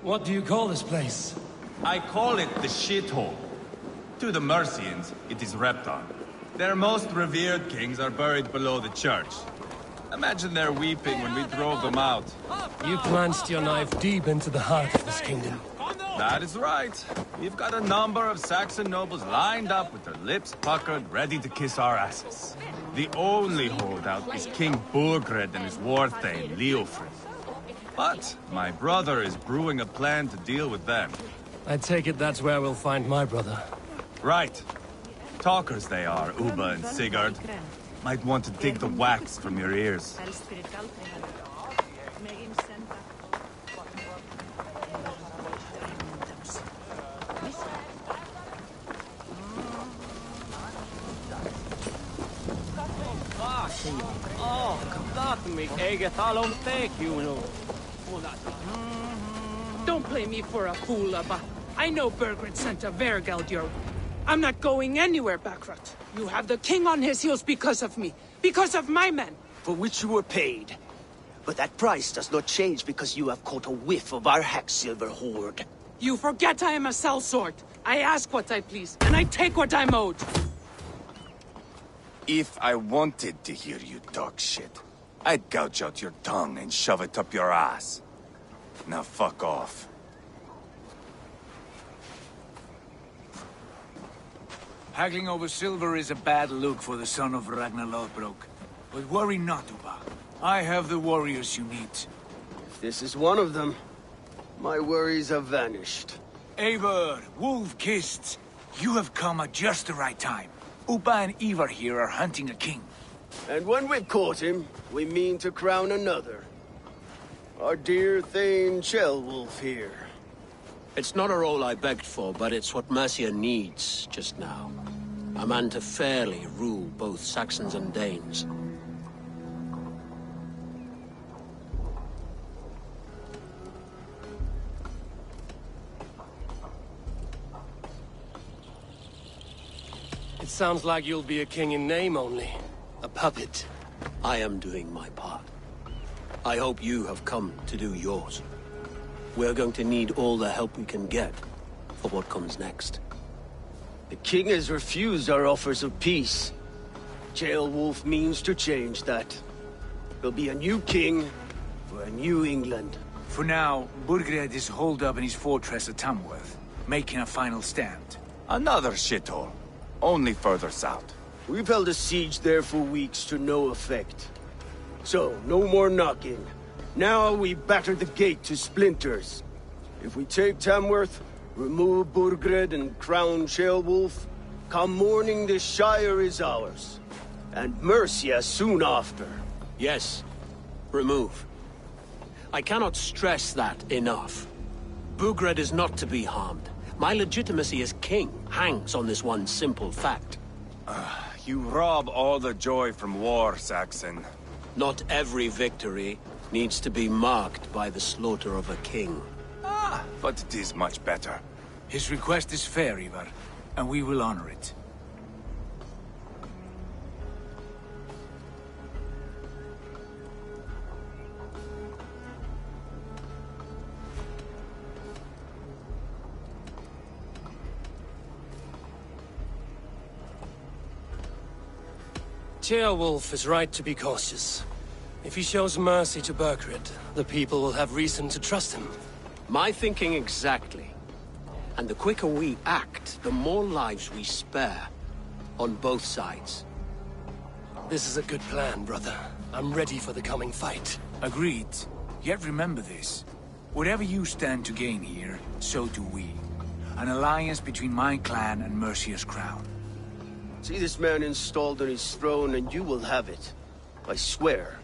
What do you call this place? I call it the shithole. To the Mercians, it is Repton. Their most revered kings are buried below the church. Imagine their weeping when we drove them out. You plunged your knife deep into the heart of this kingdom. That is right. We've got a number of Saxon nobles lined up with their lips puckered, ready to kiss our asses. The only holdout is King Burgred and his war thane, Leofrid. But my brother is brewing a plan to deal with them. I take it that's where we'll find my brother. Right. Talkers they are, Uba and Sigurd. Might want to dig the wax from your ears. Don't play me for a fool, Abba. I know Burgred sent a Vergeld your way. I'm not going anywhere, Backrot. You have the king on his heels because of me. Because of my men. For which you were paid. But that price does not change because you have caught a whiff of our Hacksilver hoard. You forget I am a sellsword. I ask what I please, and I take what I'm owed. If I wanted to hear you talk shit, I'd gouge out your tongue and shove it up your ass. Now fuck off. Haggling over silver is a bad look for the son of Ragnar Lothbrok. But worry not, Uba. I have the warriors you need. If this is one of them, my worries have vanished. Eivor, Wolf-Kissed, you have come at just the right time. Uba and Ivar here are hunting a king. And when we've caught him, we mean to crown another. Our dear Thane Ceolwulf here. It's not a role I begged for, but it's what Mercia needs just now. A man to fairly rule both Saxons and Danes. It sounds like you'll be a king in name only. A puppet. I am doing my part. I hope you have come to do yours. We're going to need all the help we can get for what comes next. The king has refused our offers of peace. Ceolwulf means to change that. There'll be a new king for a new England. For now, Burgred is holed up in his fortress at Tamworth, making a final stand. Another shithole. Only further south. We've held a siege there for weeks to no effect. So, no more knocking. Now we batter the gate to splinters. If we take Tamworth, remove Burgred and crown Ceolwulf, come morning the Shire is ours. And Mercia soon after. Yes, remove. I cannot stress that enough. Burgred is not to be harmed. My legitimacy as king hangs on this one simple fact. You rob all the joy from war, Saxon. Not every victory needs to be marked by the slaughter of a king. But it is much better. His request is fair, Ivar, and we will honor it. Ceolwulf is right to be cautious. If he shows mercy to Burgred, the people will have reason to trust him. My thinking exactly. And the quicker we act, the more lives we spare. On both sides. This is a good plan, brother. I'm ready for the coming fight. Agreed. Yet remember this. Whatever you stand to gain here, so do we. An alliance between my clan and Mercia's crown. See this man installed on his throne and you will have it. I swear.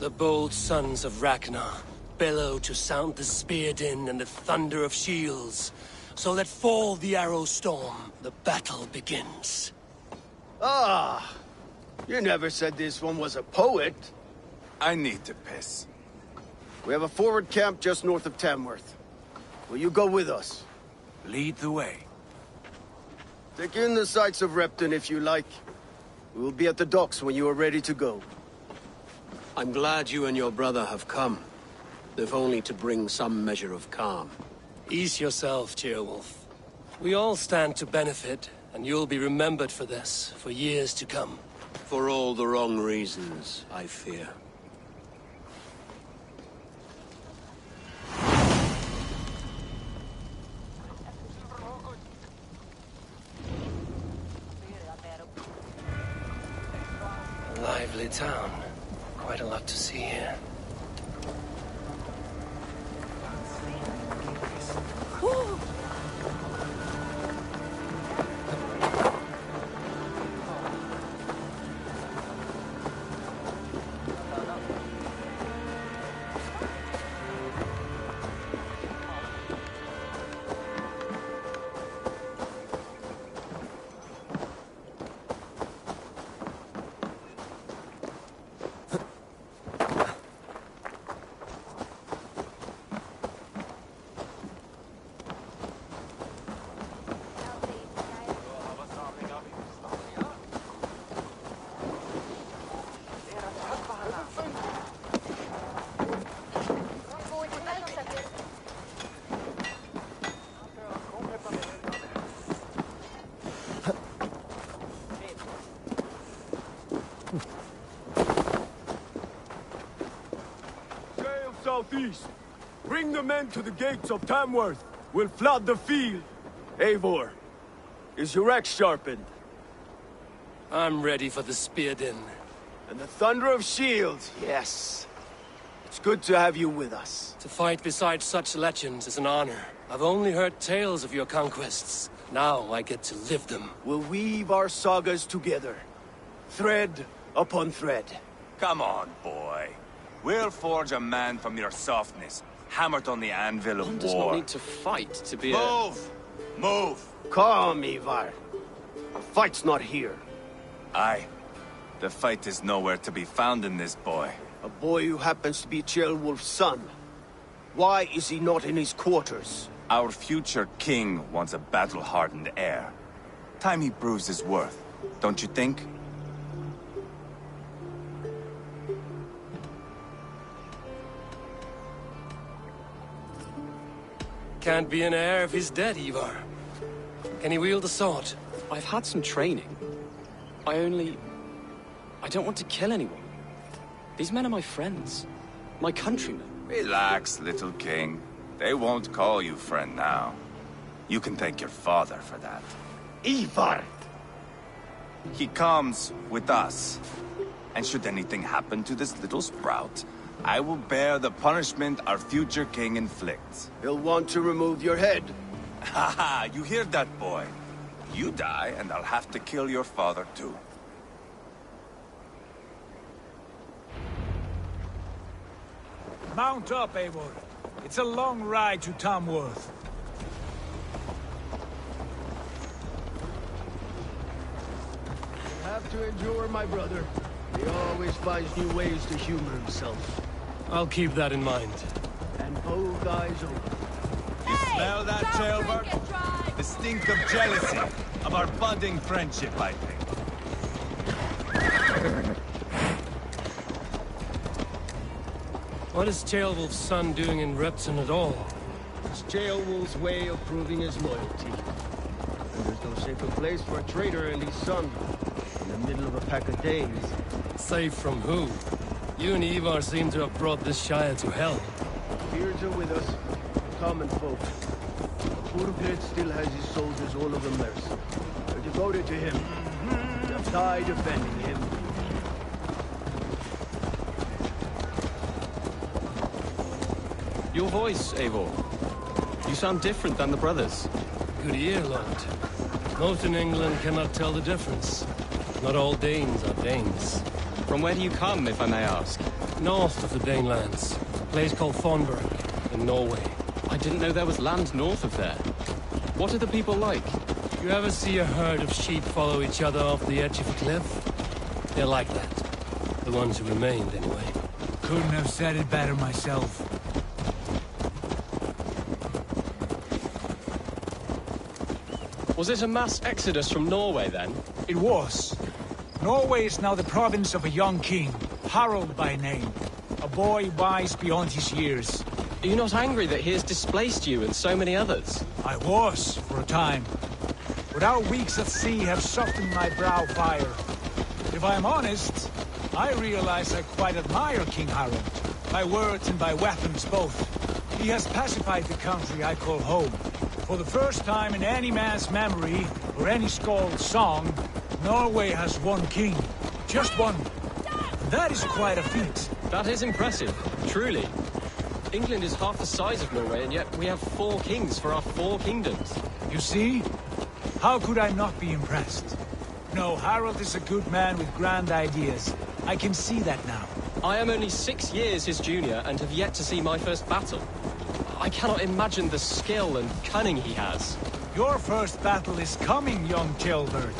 The bold sons of Ragnar bellow to sound the spear din and the thunder of shields. So let fall the arrow storm. The battle begins. Ah! You never said this one was a poet. I need to piss. We have a forward camp just north of Tamworth. Will you go with us? Lead the way. Take in the sights of Repton if you like. We'll be at the docks when you are ready to go. I'm glad you and your brother have come, if only to bring some measure of calm. Ease yourself, Ceolwulf. We all stand to benefit, and you'll be remembered for this, for years to come. For all the wrong reasons, I fear. A lively town. Quite a lot to see here. Southeast. Bring the men to the gates of Tamworth. We'll flood the field. Eivor, is your axe sharpened? I'm ready for the spear din. And the thunder of shields, yes. It's good to have you with us. To fight beside such legends is an honor. I've only heard tales of your conquests. Now I get to live them. We'll weave our sagas together. Thread upon thread. Come on, boy. We'll forge a man from your softness, hammered on the anvil of One war. does not need to fight to be Move! Move! Calm, Ivar. The fight's not here. Aye. The fight is nowhere to be found in this boy. A boy who happens to be Ceolwulf's son. Why is he not in his quarters? Our future king wants a battle-hardened heir. Time he proves his worth, don't you think? Can't be an heir if he's dead, Ivar. Can he wield a sword? I've had some training. I don't want to kill anyone. These men are my friends. My countrymen. Relax, little king. They won't call you friend now. You can thank your father for that. Ivar! He comes with us. And should anything happen to this little sprout, I will bear the punishment our future king inflicts. He'll want to remove your head. Haha, you hear that, boy? You die, and I'll have to kill your father, too. Mount up, Eivor. It's a long ride to Tamworth. You have to endure, my brother. He always finds new ways to humor himself. I'll keep that in mind. And both eyes open. You smell that, Ceolbert? The stink of jealousy, of our budding friendship, I think. What is Ceolwulf's son doing in Repton at all? It's Ceolwulf's way of proving his loyalty. And there's no safer place for a traitor and his son. In the middle of a pack of Danes. Safe from who? You and Ivar seem to have brought this Shire to hell. Beards are with us. Common folk. Burgred still has his soldiers all over Mercia. They're devoted to him. They'll die defending him. Your voice, Eivor. You sound different than the brothers. Good ear, Lord. Most in England cannot tell the difference. Not all Danes are Danes. From where do you come, if I may ask? North of the Danelands. A place called Thornburg, in Norway. I didn't know there was land north of there. What are the people like? You ever see a herd of sheep follow each other off the edge of a cliff? They're like that. The ones who remained, anyway. Couldn't have said it better myself. Was it a mass exodus from Norway, then? It was. Norway is now the province of a young king, Harald by name. A boy wise beyond his years. Are you not angry that he has displaced you and so many others? I was, for a time. But our weeks at sea have softened my brow fire. If I am honest, I realize I quite admire King Harald. By words and by weapons both. He has pacified the country I call home. For the first time in any man's memory, or any skald's song, Norway has one king. Just one. And that is quite a feat. That is impressive, truly. England is half the size of Norway, and yet we have 4 kings for our 4 kingdoms. You see? How could I not be impressed? No, Harald is a good man with grand ideas. I can see that now. I am only 6 years his junior and have yet to see my first battle. I cannot imagine the skill and cunning he has. Your first battle is coming, young jailbird.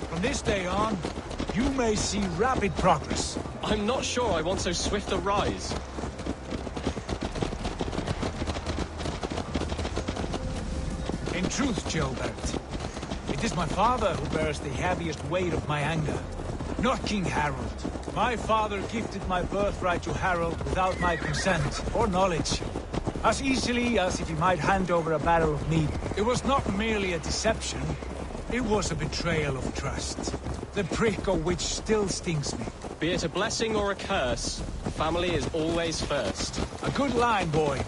From this day on, you may see rapid progress. I'm not sure I want so swift a rise. In truth, Gilbert, it is my father who bears the heaviest weight of my anger, not King Harald. My father gifted my birthright to Harald without my consent or knowledge, as easily as if he might hand over a barrel of meat. It was not merely a deception, it was a betrayal of trust, the prick of which still stings me. Be it a blessing or a curse, family is always first. A good line, boy.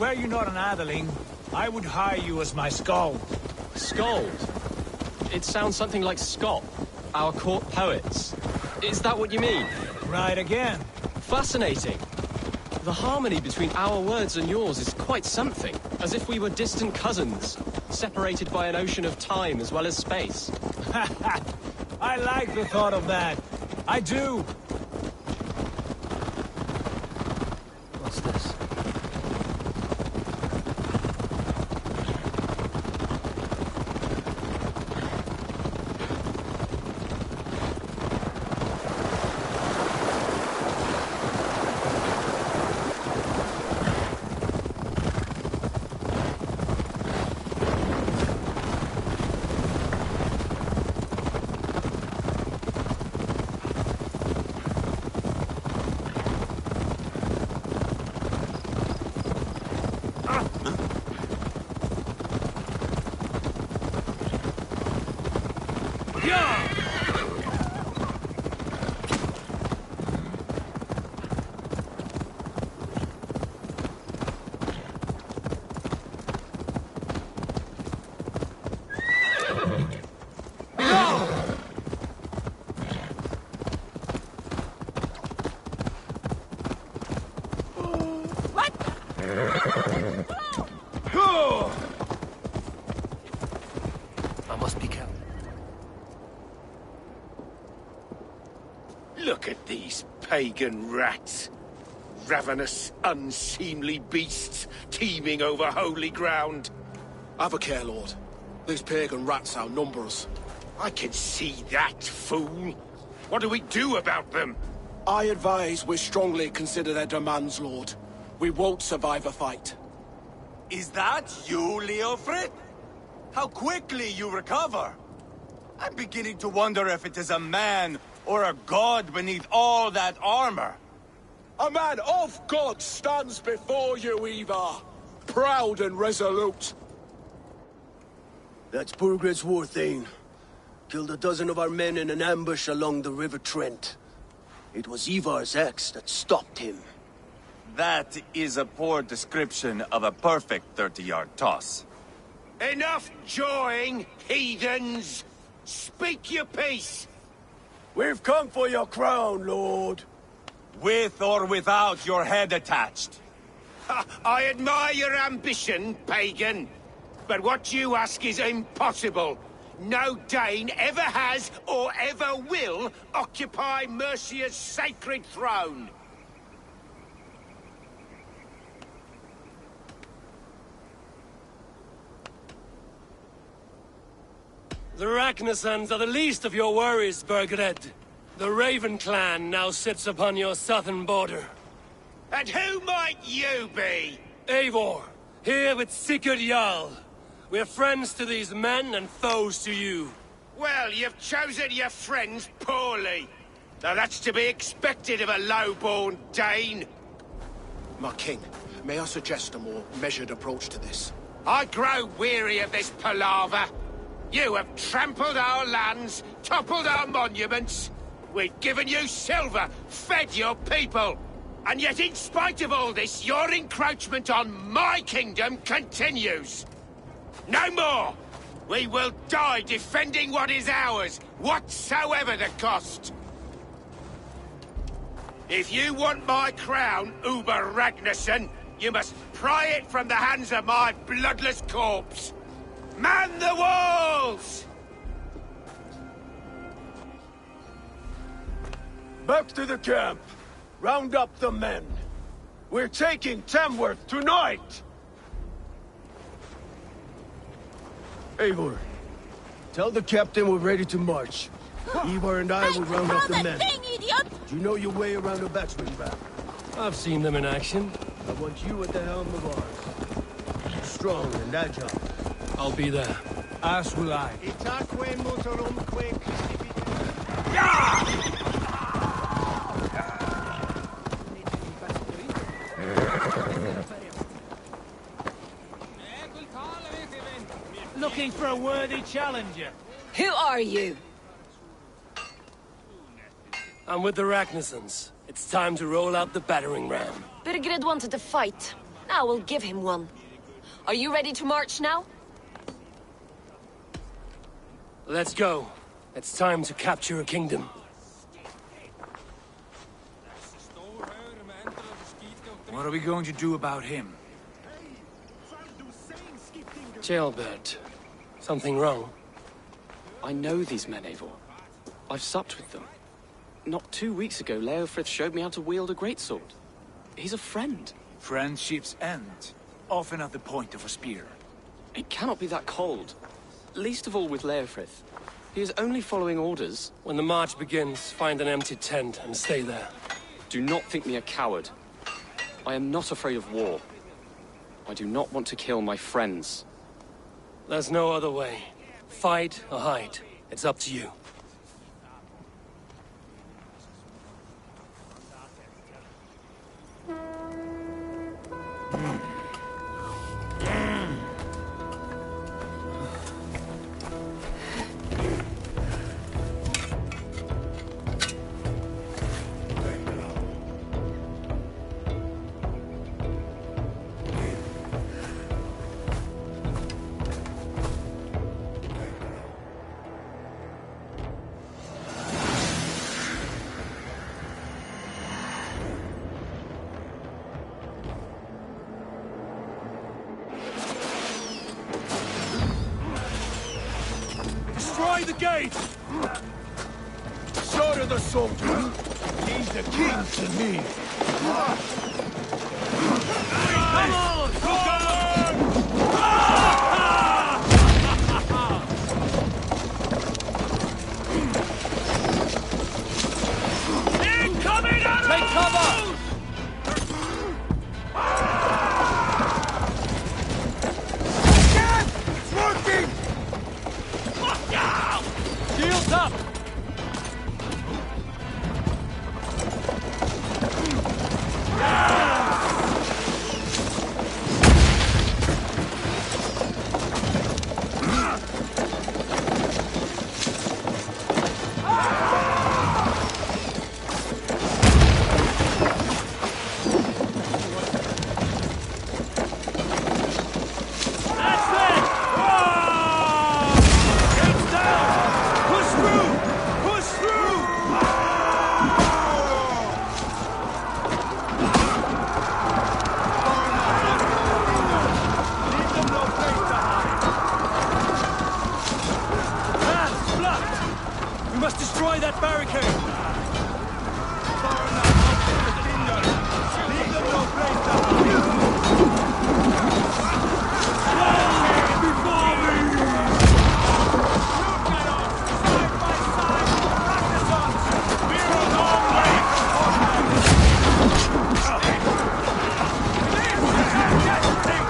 Were you not an atheling, I would hire you as my skald. Skald? It sounds something like Scott, our court poets. Is that what you mean? Right again. Fascinating. The harmony between our words and yours is quite something. As if we were distant cousins, separated by an ocean of time as well as space. I like the thought of that. I do. What's this? I must be careful. Look at these pagan rats. Ravenous, unseemly beasts teeming over holy ground. Have a care, Lord. These pagan rats outnumber us. I can see that, fool. What do we do about them? I advise we strongly consider their demands, Lord. We won't survive a fight. Is that you, Leofrid? How quickly you recover! I'm beginning to wonder if it is a man or a god beneath all that armor. A man of God stands before you, Ivar. Proud and resolute. That's Burgred's war thane. Killed a dozen of our men in an ambush along the River Trent. It was Ivar's axe that stopped him. That is a poor description of a perfect 30-yard toss. Enough jawing, heathens! Speak your peace! We've come for your crown, Lord. With or without your head attached. I admire your ambition, pagan. But what you ask is impossible. No Dane ever has or ever will occupy Mercia's sacred throne. The Ragnarsons are the least of your worries, Burgred. The Raven clan now sits upon your southern border. And who might you be? Eivor, here with Sigurd Jarl. We're friends to these men and foes to you. Well, you've chosen your friends poorly. Now that's to be expected of a low-born Dane. My king, may I suggest a more measured approach to this? I grow weary of this palaver. You have trampled our lands, toppled our monuments. We've given you silver, fed your people. And yet in spite of all this, your encroachment on my kingdom continues. No more! We will die defending what is ours, whatsoever the cost. If you want my crown, Uber Ragnarsson, you must pry it from the hands of my bloodless corpse. Man the walls! Back to the camp. Round up the men. We're taking Tamworth tonight! Eivor, tell the captain we're ready to march. Ivar and I will round up the men. Idiot! Do you know your way around a battering ram? I've seen them in action. I want you at the helm of ours. Strong and agile. I'll be there. As will I. Looking for a worthy challenger. Who are you? I'm with the Ragnarssons. It's time to roll out the battering ram. Birgred wanted to fight. Now we'll give him one. Are you ready to march now? Let's go. It's time to capture a kingdom. What are we going to do about him? Jailbird. Something wrong? I know these men, Eivor. I've supped with them. Not 2 weeks ago, Leofrith showed me how to wield a greatsword. He's a friend. Friendships end, often at the point of a spear. It cannot be that cold. Least of all with Leofrith. He is only following orders. When the march begins, find an empty tent and stay there. Do not think me a coward. I am not afraid of war. I do not want to kill my friends. There's no other way. Fight or hide. It's up to you. Destroy the gate! So to the soldier. He's the king to me. Come on! Incoming arrows! Take cover! It's working! Shields up! We must destroy that barricade! Leave them no place to hide! Before me! Look at us! Side by side! Ragnarssons! We're a long way from This is our destiny!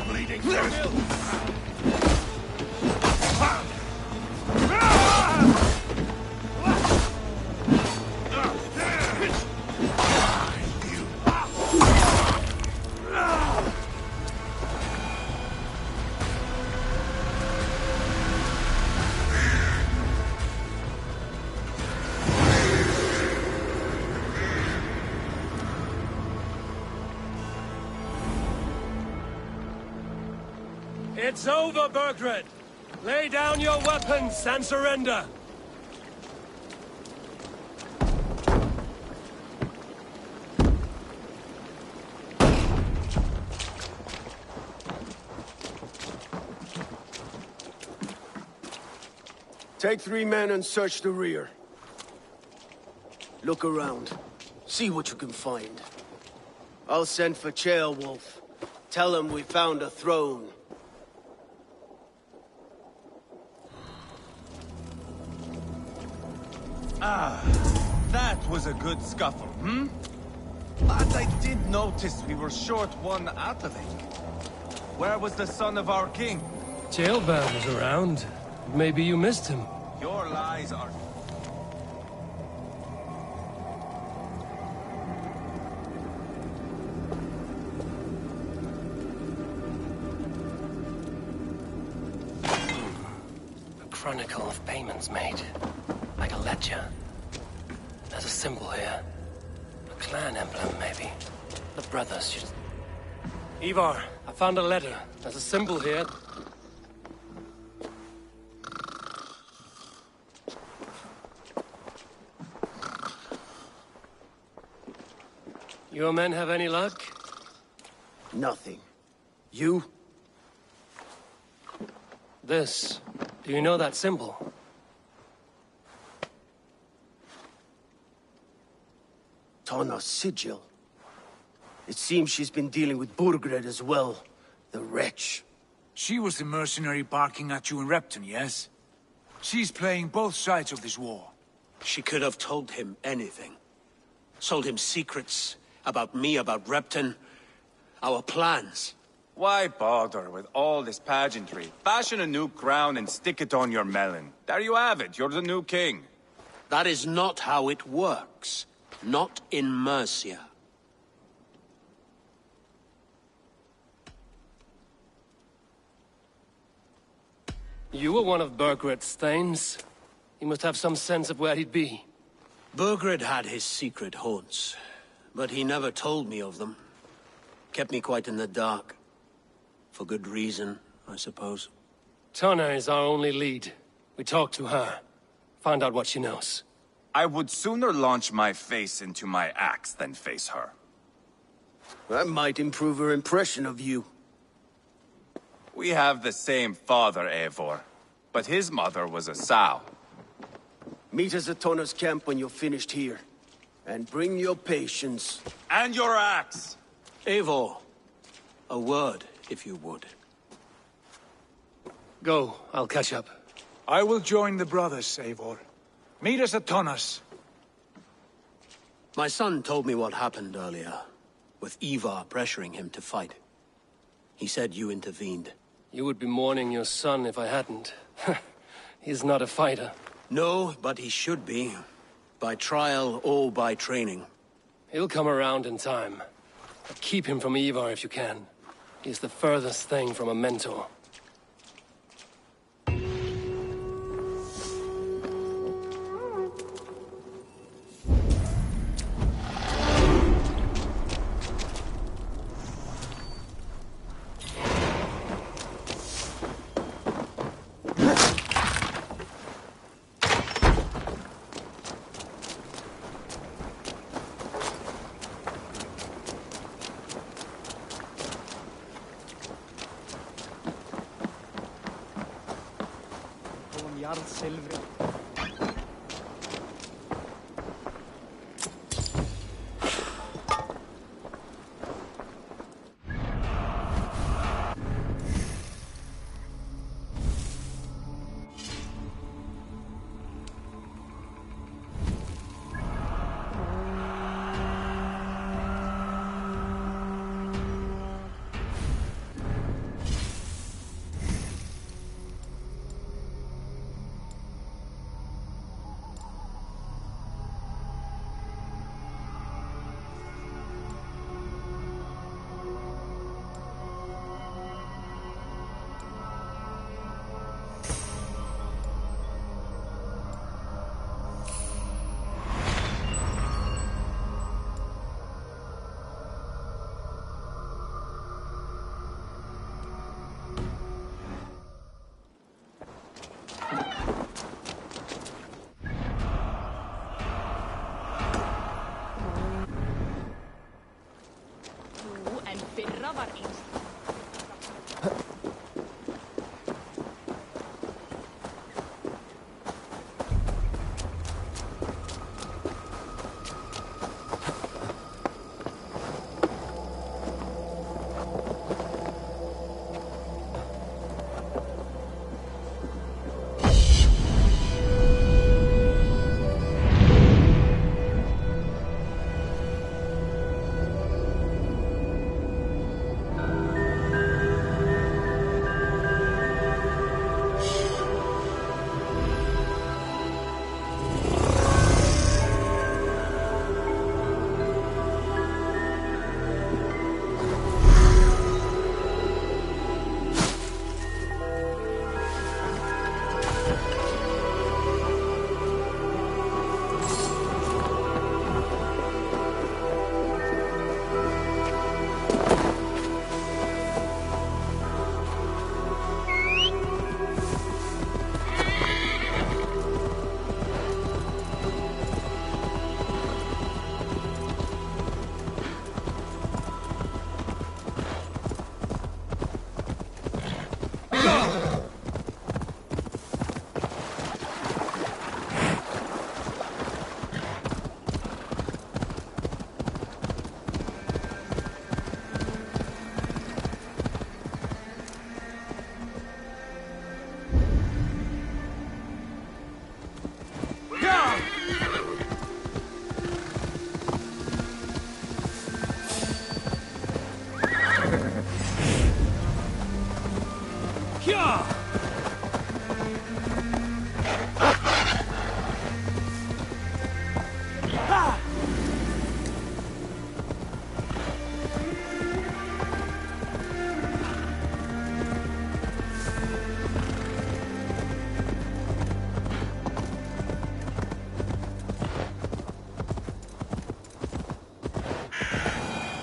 Bleeding through. It's over, Burgred! Lay down your weapons and surrender! Take 3 men and search the rear. Look around. See what you can find. I'll send for Ceolwulf. Tell him we found a throne. Ah, that was a good scuffle, hmm? But I did notice we were short one Athelink. Where was the son of our king? Ceolbert was around. Maybe you missed him. Your lies are... A chronicle of payments made. Like a ledger. There's a symbol here. A clan emblem, maybe. The brothers should... Ivar, I found a letter. There's a symbol here. Your men have any luck? Nothing. You? This. Do you know that symbol? Tana's sigil. It seems she's been dealing with Burgred as well. The wretch. She was the mercenary barking at you in Repton, yes? She's playing both sides of this war. She could have told him anything. Sold him secrets about me, about Repton, our plans. Why bother with all this pageantry? Fashion a new crown and stick it on your melon. There you have it, you're the new king. That is not how it works. Not in Mercia. You were one of Burgred's thanes. He must have some sense of where he'd be. Burgred had his secret haunts, but he never told me of them. Kept me quite in the dark. For good reason, I suppose. Tana is our only lead. We talk to her. Find out what she knows. I would sooner launch my face into my axe than face her. That might improve her impression of you. We have the same father, Eivor, but his mother was a sow. Meet us at Tana's camp when you're finished here. And bring your patience. And your axe! Eivor, a word, if you would. Go, I'll catch up. I will join the brothers, Eivor. Meet us at Tana's. My son told me what happened earlier, with Ivar pressuring him to fight. He said you intervened. You would be mourning your son if I hadn't. He's not a fighter. No, but he should be. By trial or by training. He'll come around in time. But keep him from Ivar if you can. He's the furthest thing from a mentor.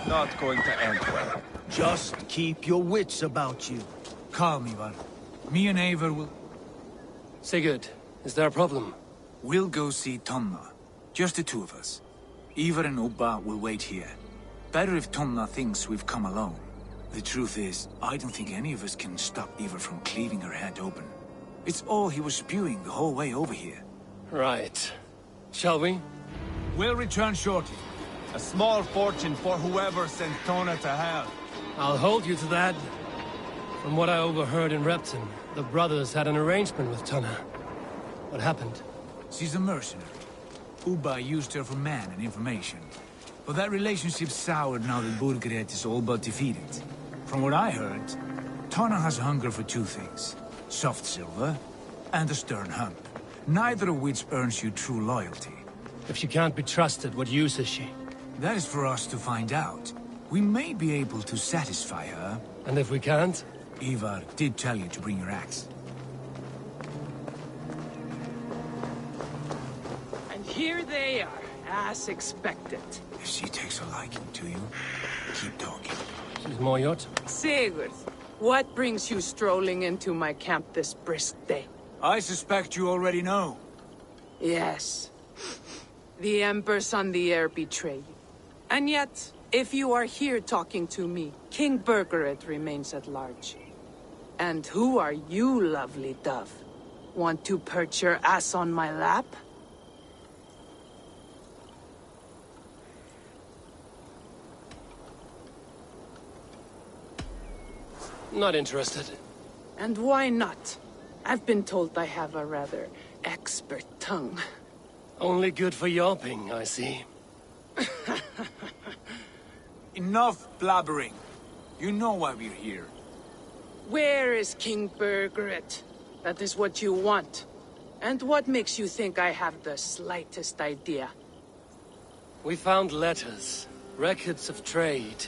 Not going to end well. Just keep your wits about you. Calm, Ivar. Me and Eivor will... Sigurd, is there a problem? We'll go see Tonna. Just the two of us. Ivar and Ubba will wait here. Better if Tonna thinks we've come alone. The truth is, I don't think any of us can stop Ivar from cleaving her head open. It's all he was spewing the whole way over here. Right. Shall we? We'll return shortly. A small fortune for whoever sent Tona to hell. I'll hold you to that. From what I overheard in Repton, the brothers had an arrangement with Tonna. What happened? She's a mercenary. Ubba used her for man and information. But that relationship soured now that Burgred is all but defeated. From what I heard, Tonna has hunger for two things. Soft silver and a stern hump. Neither of which earns you true loyalty. If she can't be trusted, what use is she? That is for us to find out. We may be able to satisfy her. And if we can't? Ivar did tell you to bring your axe. And here they are, as expected. If she takes a liking to you, keep talking. She's more yacht. Sigurd, what brings you strolling into my camp this brisk day? I suspect you already know. Yes. The Embers on the air betray you. And yet, if you are here talking to me, King Burgred remains at large. And who are you, lovely dove? Want to perch your ass on my lap? Not interested. And why not? I've been told I have a rather expert tongue. Only good for yelping, I see. Enough blabbering. You know why we're here. Where is King Burgred? That is what you want. And what makes you think I have the slightest idea? We found letters, records of trade.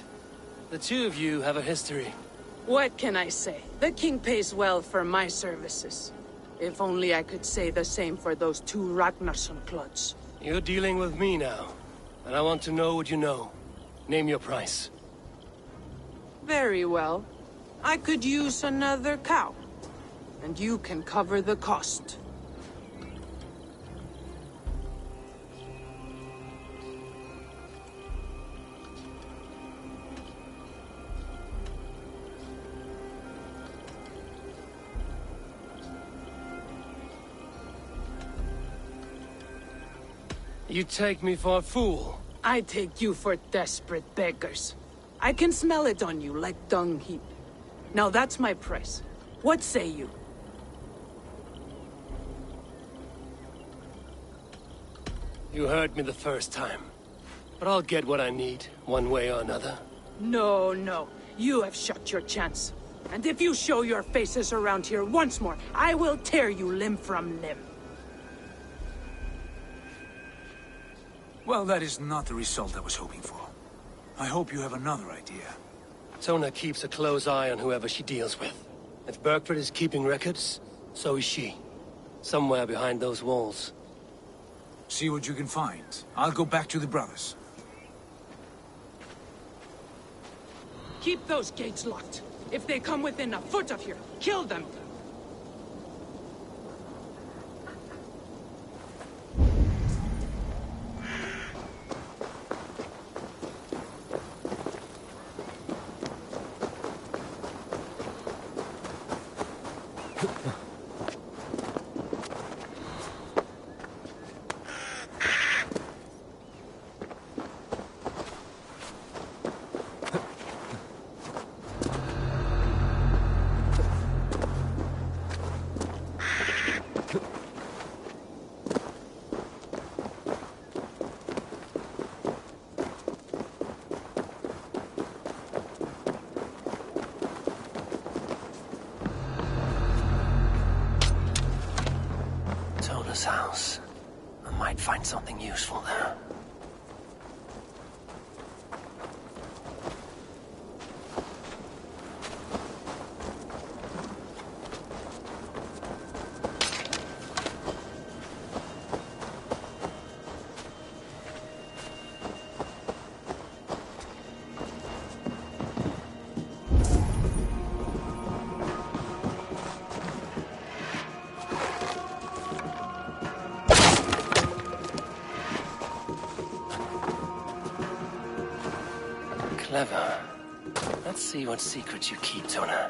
The two of you have a history. What can I say? The king pays well for my services. If only I could say the same for those two Ragnarsson clods. You're dealing with me now, and I want to know what you know. Name your price. Very well. I could use another cow. And you can cover the cost. You take me for a fool. I take you for desperate beggars. I can smell it on you like dung heap. Now that's my price. What say you? You heard me the first time. But I'll get what I need, one way or another. No, no. You have shot your chance. And if you show your faces around here once more, I will tear you limb from limb. Well, that is not the result I was hoping for. I hope you have another idea. Tona keeps a close eye on whoever she deals with. If Burkford is keeping records, so is she. Somewhere behind those walls. See what you can find. I'll go back to the brothers. Keep those gates locked. If they come within a foot of here, kill them. Tona's house. I might find something useful there. Clever. Let's see what secrets you keep, Tona.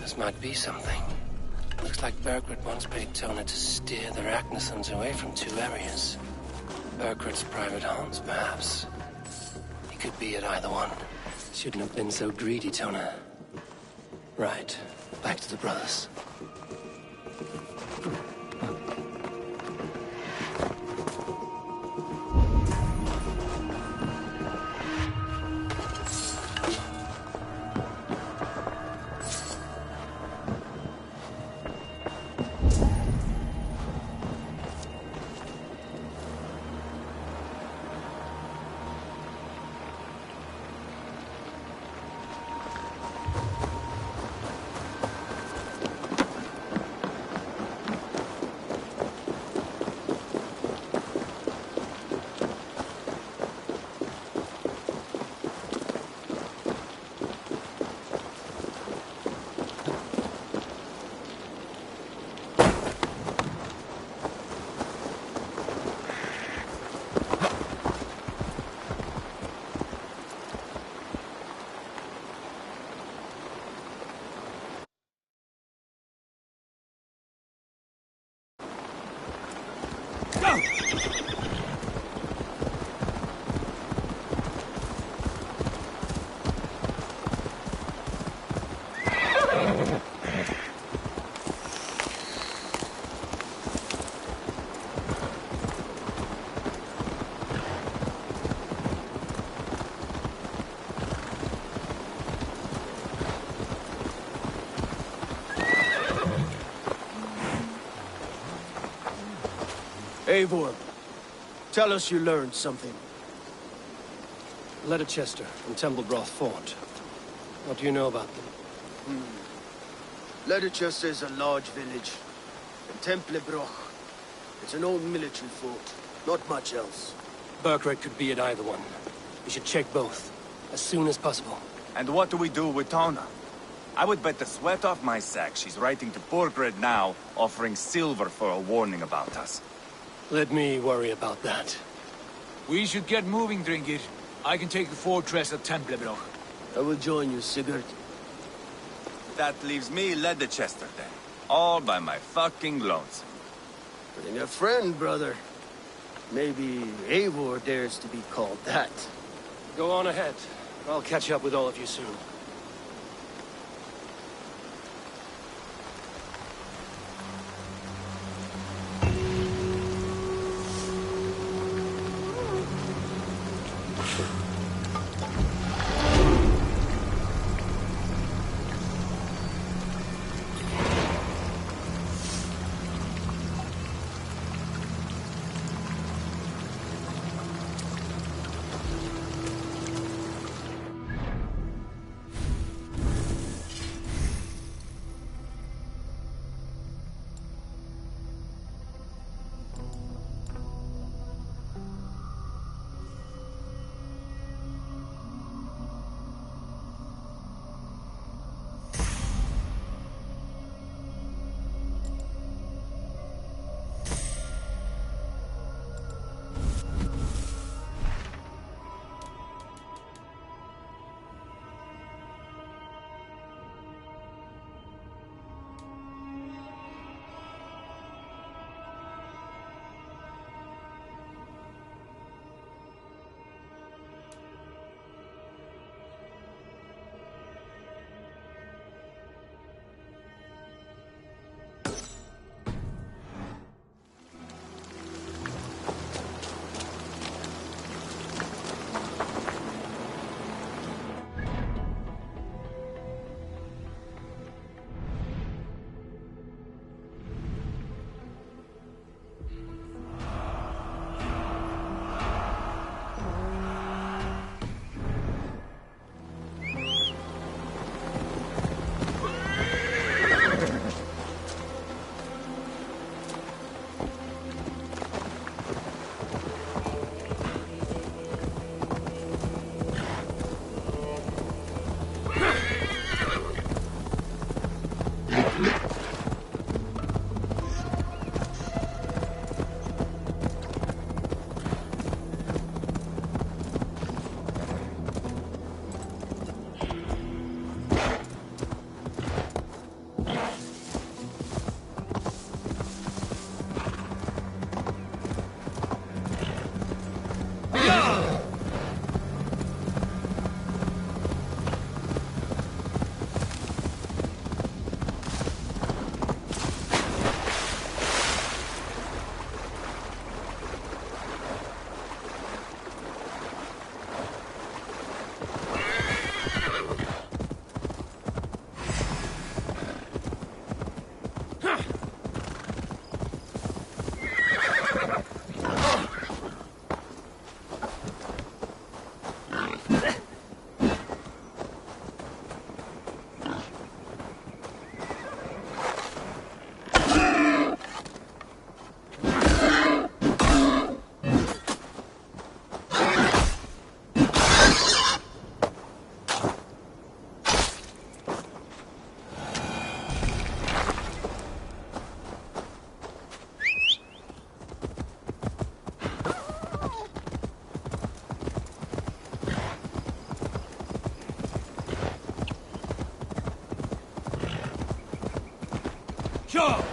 This might be something. Looks like Burkred once paid Tona to steer the Ragnarsons away from two areas. Burkred's private haunts, perhaps. He could be at either one. Shouldn't have been so greedy, Tona. Right. Back to the brothers. Eivor, tell us you learned something. Leicester and Templebroth fought. What do you know about them? Leicester is a large village. And Templebroch, it's an old military fort. Not much else. Burkred could be at either one. We should check both, as soon as possible. And what do we do with Tona? I would bet the sweat off my sack she's writing to Burkred now, offering silver for a warning about us. Let me worry about that. We should get moving, Drinkit. I can take the fortress at Templebroch. I will join you, Sigurd. That leaves me Leicester then. All by my fucking lonesome. Bring a friend, brother. Maybe Eivor dares to be called that. Go on ahead. I'll catch up with all of you soon. Sure!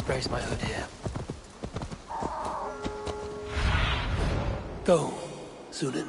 just brace my hood here. Go, Zulin.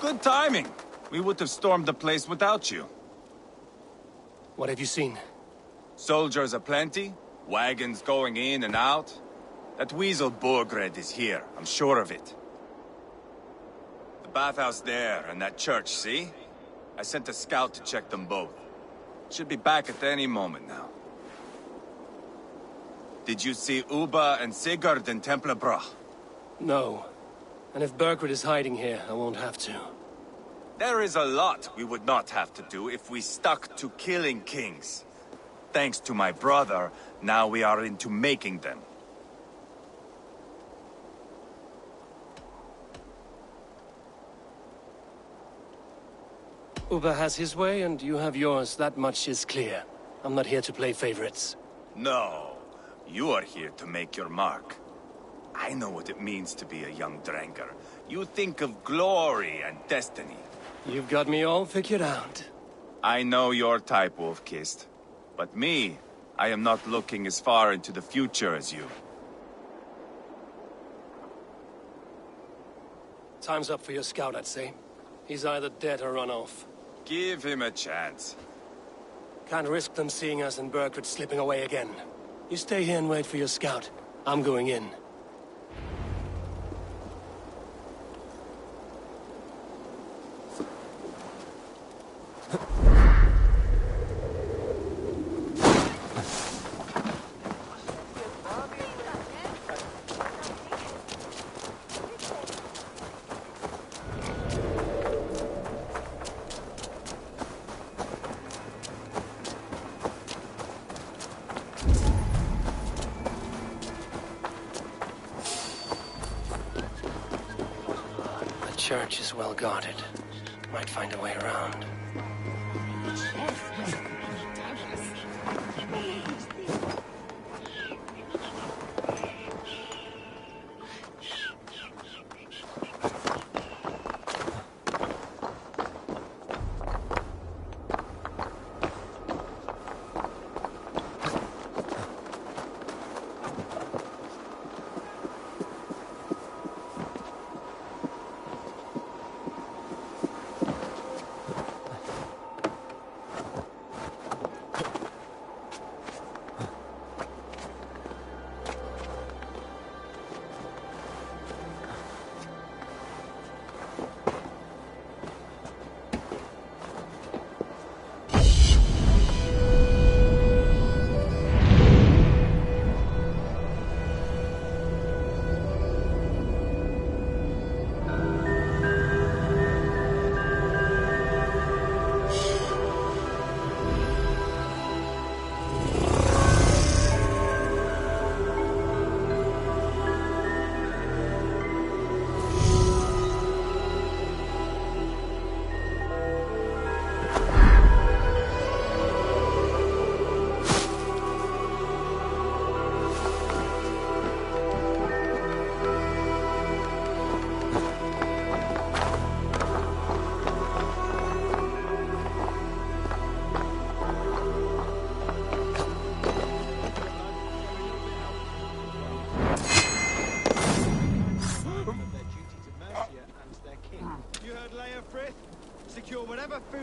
Good timing. We would have stormed the place without you. What have you seen? Soldiers aplenty, wagons going in and out. That weasel Borgred is here, I'm sure of it. The bathhouse there and that church, see? I sent a scout to check them both. Should be back at any moment now. Did you see Uba and Sigurd in Templebrach? No. And if Burgred is hiding here, I won't have to. There is a lot we would not have to do if we stuck to killing kings. Thanks to my brother, now we are into making them. Uba has his way, and you have yours. That much is clear. I'm not here to play favorites. No, you are here to make your mark. I know what it means to be a young Dranger. You think of glory and destiny. You've got me all figured out. I know your type, Wolf-Kissed. But me, I am not looking as far into the future as you. Time's up for your scout, I'd say. He's either dead or run off. Give him a chance. Can't risk them seeing us and Burgred slipping away again. You stay here and wait for your scout. I'm going in. The church is well guarded. Might find a way around.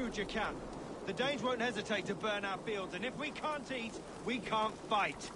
food you can. The Danes won't hesitate to burn our fields, and if we can't eat, we can't fight.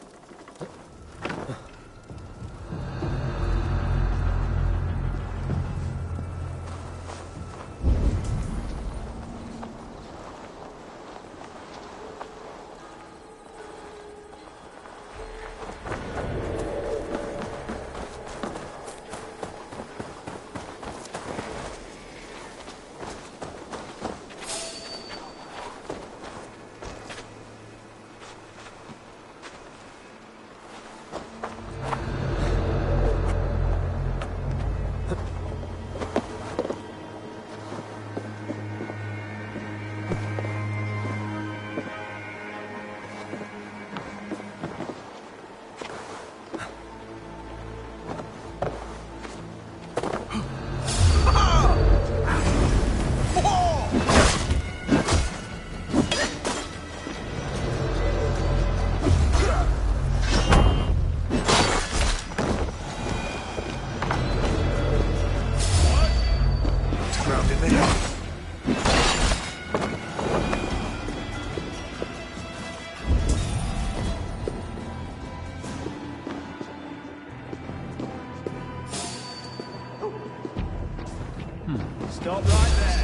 Stop right there.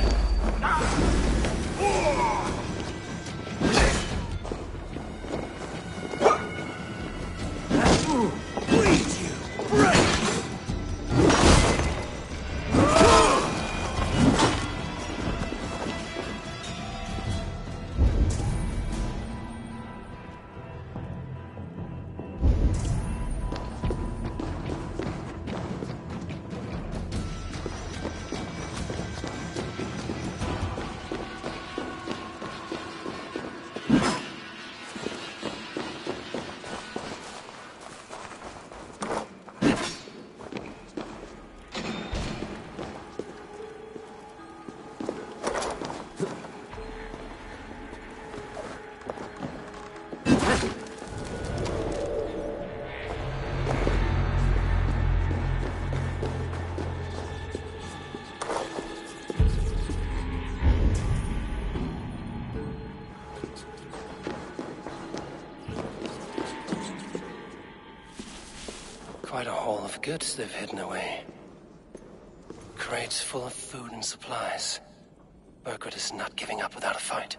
Quite a haul of goods they've hidden away. Crates full of food and supplies. Burgred is not giving up without a fight.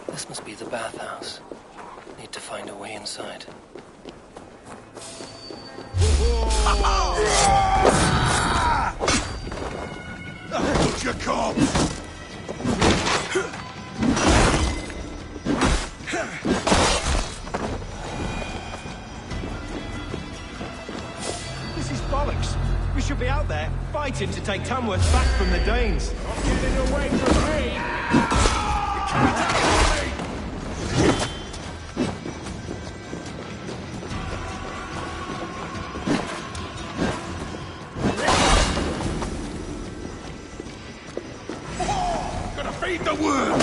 This must be the bathhouse. Need to find a way inside. Look your corpse! This is bollocks. We should be out there, fighting to take Tamworth back from the Danes. Not getting away from me! You can't outrun me! Gonna feed the worm!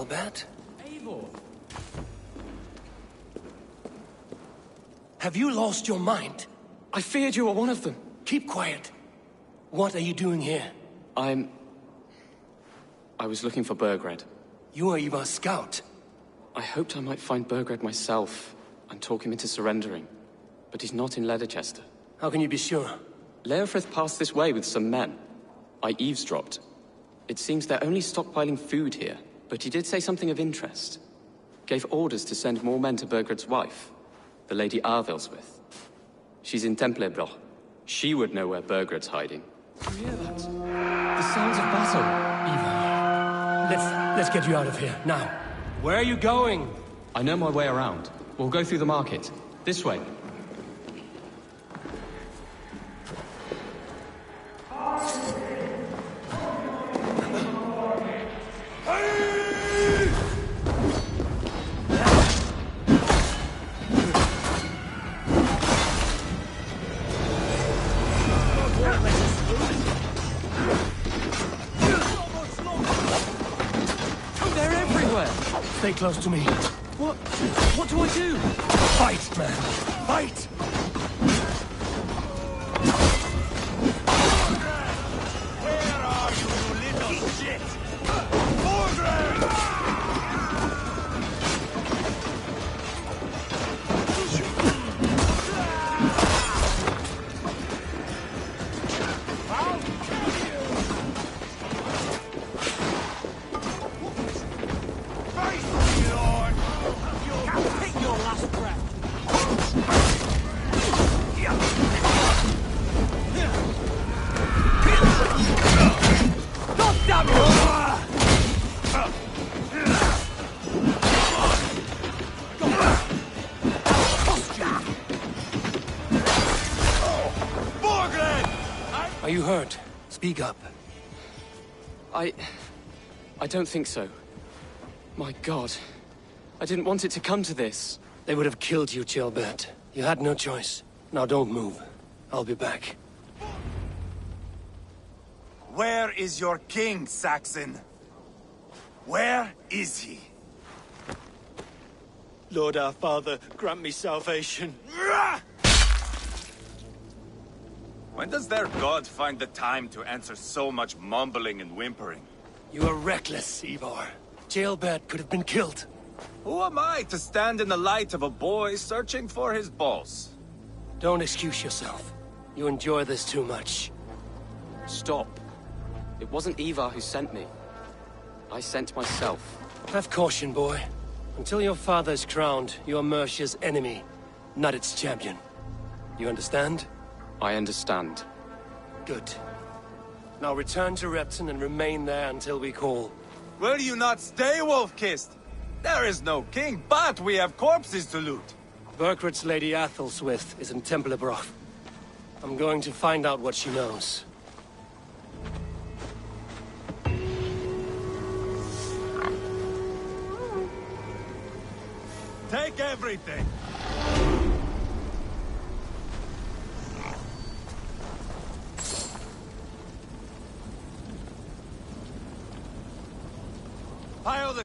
Ceolbert? Eivor! Have you lost your mind? I feared you were one of them. Keep quiet. What are you doing here? I was looking for Burgred. You are Ivar's scout. I hoped I might find Burgred myself and talk him into surrendering. But he's not in Leatherchester. How can you be sure? Leofrith passed this way with some men. I eavesdropped. It seems they're only stockpiling food here, but he did say something of interest. Gave orders to send more men to Burgred's wife, the Lady Arvilswith. She's in Templebroch. She would know where Burgred's hiding. You hear that? The sounds of battle. Ivar, let's get you out of here, now. Where are you going? I know my way around. We'll go through the market. This way. Stay close to me. What do I do? Fight, man. Fight! Where are you, you little shit? Mordred! Are you hurt? Speak up. I don't think so. My God. I didn't want it to come to this. They would have killed you, Ceolbert. You had no choice. Now don't move. I'll be back. Where is your king, Saxon? Where is he? Lord our Father, grant me salvation. When does their god find the time to answer so much mumbling and whimpering? You are reckless, Ivar. Ceolbert could have been killed. Who am I to stand in the light of a boy searching for his balls? Don't excuse yourself. You enjoy this too much. Stop. It wasn't Ivar who sent me. I sent myself. Have caution, boy. Until your father's crowned, you are Mercia's enemy, not its champion. You understand? I understand. Good. Now return to Repton and remain there until we call. Will you not stay, Wolf-Kissed? There is no king, but we have corpses to loot. Burgred's Lady Athelstwith is in Templebroch. I'm going to find out what she knows. Take everything! Pile the...